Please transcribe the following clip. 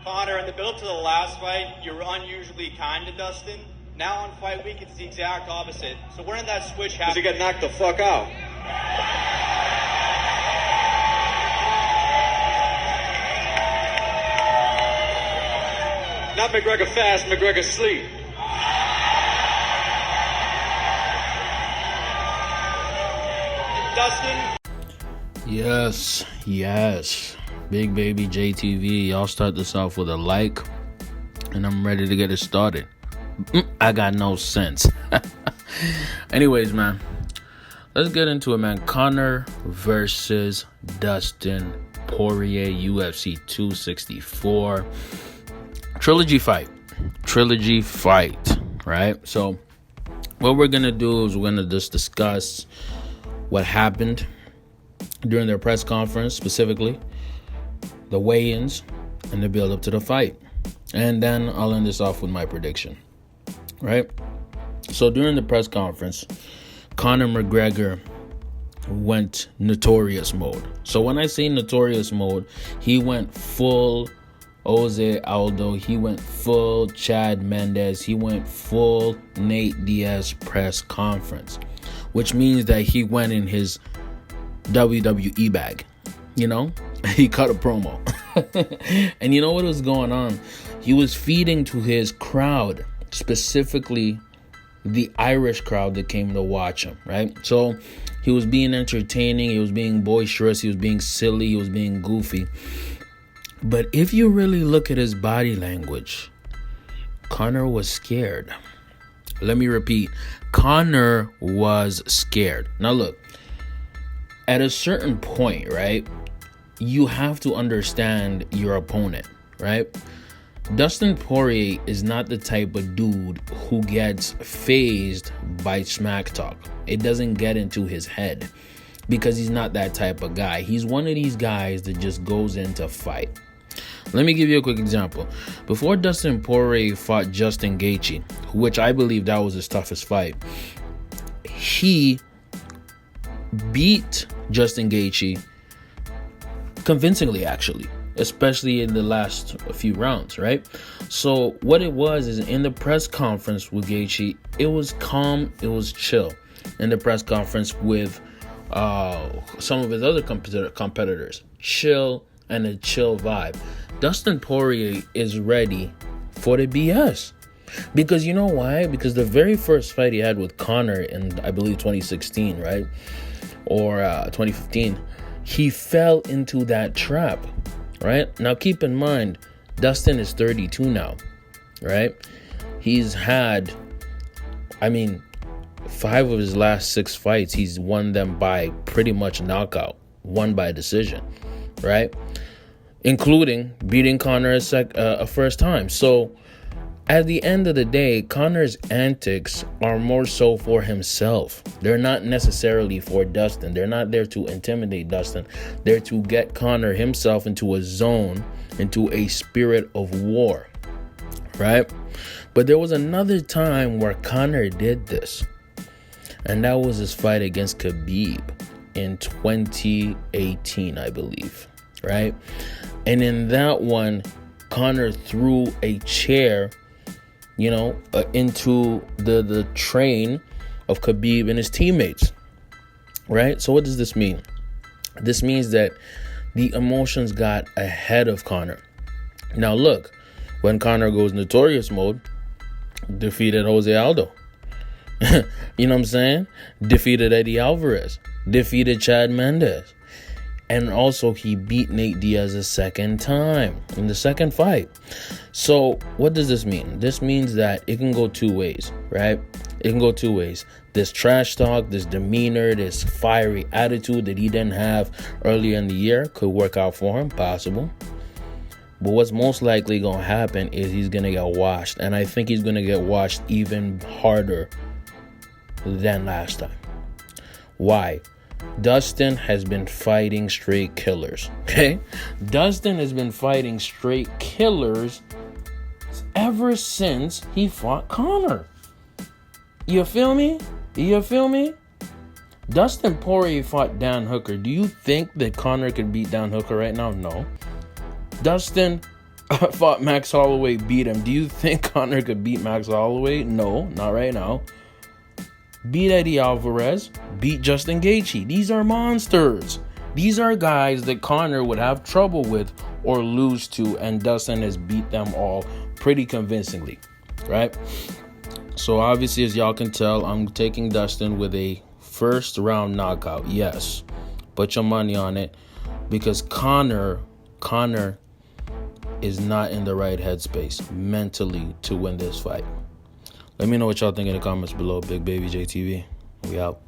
Conor, in the build to the last fight, you were unusually kind to Dustin. Now on fight week, it's the exact opposite. So when did that switch happen? Because he got knocked the fuck out. Not McGregor fast, McGregor sleep. Dustin? Yes. Big Baby JTV. Y'all start this off with a like, and I'm ready to get it started. I got no sense. Anyways, man. Let's get into it, man. Conor versus Dustin Poirier, UFC 264. Trilogy fight, right? So what we're going to do is we're going to just discuss what happened during their press conference, specifically the weigh-ins and the build-up to the fight. And then I'll end this off with my prediction, right? So during the press conference, Conor McGregor went notorious mode. So when I say notorious mode, he went full Jose Aldo, he went full Chad Mendes, he went full Nate Diaz press conference, which means that he went in his WWE bag, you know? He cut a promo. And you know what was going on? He was feeding to his crowd, specifically the Irish crowd that came to watch him, right? So he was being entertaining, he was being boisterous, he was being silly, he was being goofy. But if you really look at his body language, Conor was scared. Let me repeat. Conor was scared. Now look, at a certain point, right, you have to understand your opponent, right? Dustin Poirier is not the type of dude who gets fazed by smack talk. It doesn't get into his head because he's not that type of guy. He's one of these guys that just goes in to fight. Let me give you a quick example. Before Dustin Poirier fought Justin Gaethje, which I believe that was his toughest fight, he beat Justin Gaethje convincingly, actually, especially in the last few rounds, right? So what it was is in the press conference with Gaethje, it was calm, it was chill. In the press conference with some of his other competitors, chill and a chill vibe. Dustin Poirier is ready for the BS. Because you know why? Because the very first fight he had with Conor in, I believe, 2016, right? Or 2015, he fell into that trap, right? Now, keep in mind, Dustin is 32 now, right? He's had, 5 of his last 6 fights, he's won them by pretty much knockout, won by decision, right? Including beating Conor a first time. So at the end of the day, Conor's antics are more so for himself. They're not necessarily for Dustin. They're not there to intimidate Dustin. They're to get Conor himself into a zone, into a spirit of war, right? But there was another time where Conor did this, and that was his fight against Khabib in 2018, I believe, right? And in that one, Conor threw a chair, into the train of Khabib and his teammates, right? So what does this mean? This means that the emotions got ahead of Conor. Now look, when Conor goes notorious mode, defeated Jose Aldo. You know what I'm saying? Defeated Eddie Alvarez. Defeated Chad Mendes. And also he beat Nate Diaz a second time in the second fight. So what does this mean? This means that it can go two ways, right? It can go two ways. This trash talk, this demeanor, this fiery attitude that he didn't have earlier in the year could work out for him, possible. But what's most likely going to happen is he's going to get washed. And I think he's going to get washed even harder than last time. Why? Dustin has been fighting straight killers, okay? Dustin has been fighting straight killers ever since he fought Conor. You feel me? Dustin Poirier fought Dan Hooker. Do you think that Conor could beat Dan Hooker right now? No. Dustin fought Max Holloway, beat him. Do you think Conor could beat Max Holloway? No, not right now. Beat Eddie Alvarez, beat Justin Gaethje. These are monsters. These are guys that Conor would have trouble with or lose to, and Dustin has beat them all pretty convincingly, right? So obviously, as y'all can tell, I'm taking Dustin with a first round knockout. Yes, put your money on it, because Conor is not in the right headspace mentally to win this fight. Let me know what y'all think in the comments below. Big Baby JTV. We out.